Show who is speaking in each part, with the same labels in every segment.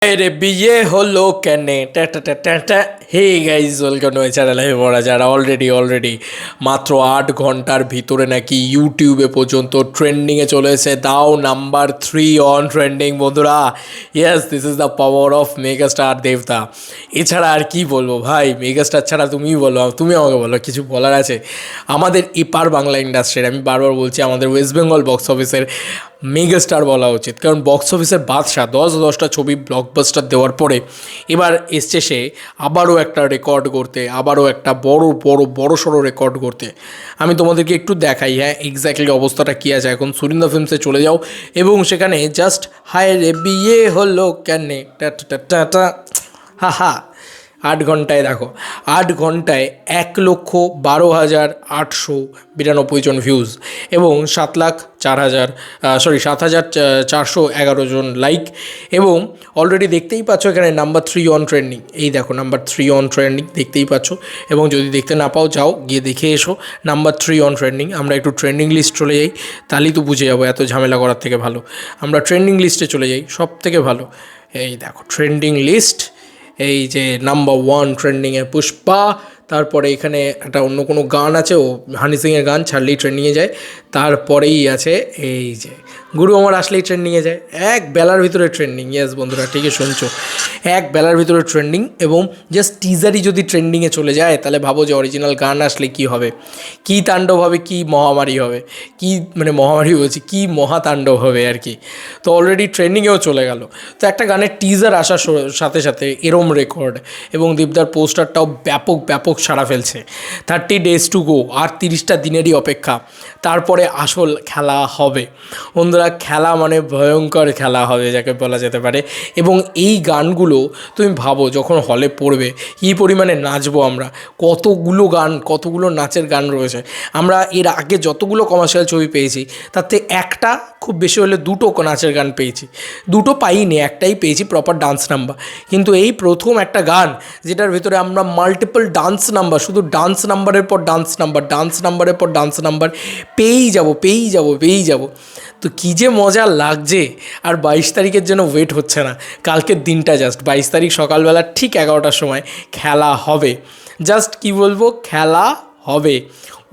Speaker 1: রে বিয়ে হলো কেনে hey guys welcome to my channel. Hey বড়া যারা অলরেডি মাত্র 8 ঘন্টার ভিতরে নাকি ইউটিউবে পর্যন্ত ট্রেন্ডিংয়ে চলেছে দাও নাম্বার 3 অন ট্রেন্ডিং বন্ধুরা। Yes, this is the power of megastar দেবদা। এছাড়া আর কি বলবো ভাই, মেগাস্টার ছাড়া তুমিই বলো, তুমি আমাকে বলো, কিছু বলার আছে? আমাদের এপার বাংলা ইন্ডাস্ট্রির, আমি বারবার বলছি, আমাদের ওয়েস্ট বেঙ্গল বক্স অফিসের মেগাস্টার বলা উচিত, কারণ বক্স অফিসের বাদশা 10-10টা ছবি ব্লকবাস্টার দেওয়ার পরে এবার এসছে সে আবারও একটা রেকর্ড করতে, আবারও একটা বড় সড়ো রেকর্ড করতে। আমি তোমাদেরকে একটু দেখাই, হ্যাঁ এক্স্যাক্টলি অবস্থাটা কী আছে। এখন সুরিন্দা ফিল্মসে চলে যাও এবং সেখানে জাস্ট হায় রে বিয়ে হলো কেনে টা হা হা 8 ঘন্টায় দেখো, 8 ঘন্টায় 1,12,892 জন ভিউজ এবং 7,04,411 জন লাইক। এবং অলরেডি দেখতেই পাচ্ছ এখানে নাম্বার 3 অন ট্রেন্ডিং। এই দেখো নাম্বার 3 অন ট্রেন্ডিং দেখতেই পাচ্ছ। এবং যদি দেখতে না পাও যাও গিয়ে দেখে এসো নাম্বার 3 অন ট্রেন্ডিং। আমরা একটু ট্রেন্ডিং লিস্ট চলে যাই, তাহলেই তো বুঝে যাবো, এত ঝামেলা করার থেকে ভালো আমরা ট্রেন্ডিং লিস্টে চলে যাই, সব থেকে ভালো। এই দেখো ট্রেন্ডিং লিস্ট, এই যে নাম্বার 1 ট্রেন্ডিংয়ে পুষ্পা, তারপরে এখানে একটা অন্য কোনো গান আছে, ও হানি সিংয়ের গান ছাড়লেই ট্রেন্ডিংয়ে যায়। তারপরেই আছে এই যে গুরু আমার আসলেই ট্রেন্ডিংয়ে যায়। এক বেলার ভিতরে ট্রেন্ডিং। ইয়েস বন্ধুরা, ঠিকই শুনছো, এক বেলার ভিতরে ট্রেন্ডিং। এবং জাস্ট টিজারই যদি ট্রেন্ডিংয়ে চলে যায় তাহলে ভাবো যে অরিজিনাল গান আসলে কী হবে, কী তাণ্ডব হবে, কী মহামারী হবে, কী মানে মহামারী বলছি, কী মহাতাণ্ডব হবে আর কি। তো অলরেডি ট্রেন্ডিংয়েও চলে গেল। তো একটা গানের টিজার আসার সাথে সাথে এরম রেকর্ড, এবং দীপদার পোস্টারটাও ব্যাপক সাড়া ফেলছে। 30 days টু গো, আর 30টা দিনেরই অপেক্ষা, তারপরে আসল খেলা হবে বন্ধুরা। খেলা মানে ভয়ঙ্কর খেলা হবে যাকে বলা যেতে পারে। এবং এই গানগুলো তুমি ভাবো যখন হলে পড়বে কী পরিমাণে নাচবো আমরা। কতগুলো গান, কতগুলো নাচের গান রয়েছে। আমরা এর আগে যতগুলো কমার্শিয়াল ছবি পেয়েছি তার থেকে একটা, খুব বেশি হলে 2টো নাচের গান পেয়েছি। 2টো পাইনি, একটাই পেয়েছি প্রপার ডান্স নাম্বার। কিন্তু এই প্রথম একটা গান যেটার ভিতরে আমরা মাল্টিপল ডান্স নাম্বার, শুধু ডান্স নাম্বারের পর ডান্স নাম্বার, ডান্স নাম্বারের পর ডান্স নাম্বার পেয়েই যাব। তো কী যে মজা লাগছে। আর 22 তারিখের জন্য ওয়েট হচ্ছে না। কালকের দিনটা জাস্ট 22 তারিখ সকালবেলা ঠিক 11টার সময় খেলা হবে। জাস্ট কি বলবো, খেলা হবে,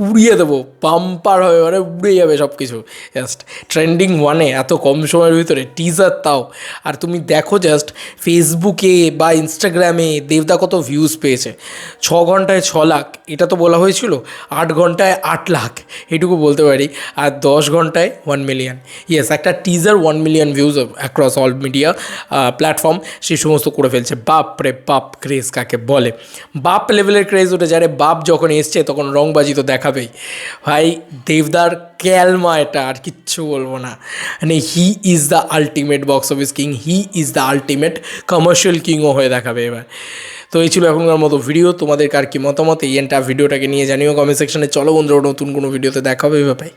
Speaker 1: উড়িয়ে দেবো, পাম্পার হবে, মানে উড়ে যাবে সব কিছু। জাস্ট ট্রেন্ডিং 1-এ এত কম সময়ের ভিতরে টিজার তাও। আর তুমি দেখো জাস্ট ফেসবুকে বা ইনস্টাগ্রামে দেবদা কত ভিউজ পেয়েছে। 6 ঘন্টায় 6 লাখ, এটা তো বলা হয়েছিল। 8 ঘন্টায় 8 লাখ, এটুকু বলতে পারি। আর 10 ঘন্টায় 1 মিলিয়ন। ইয়েস, একটা teaser 1 million views across all media platform সেই সমস্ত করে ফেলছে। বাপ রে বাপ, ক্রেজ কাকে বলে, বাপ লেভেলের ক্রেজ উঠে যায় রে। বাপ যখন এসছে তখন রংবাজি তো দেখাবেই ভাই। দেবদার ক্যালমা, এটা আর কিচ্ছু বলবো না। মানে he is the ultimate box office king, he is the ultimate commercial কিংও হয়ে দেখাবে এবার। তো এই ছিল এখনকার মতো ভিডিও। তোমাদের কার কি মতামত এই ভিডিওটাকে নিয়ে জানিও কমেন্ট সেকশনে। চলো বন্ধুরা, নতুন কোনো ভিডিওতে দেখা হবে, ভাই।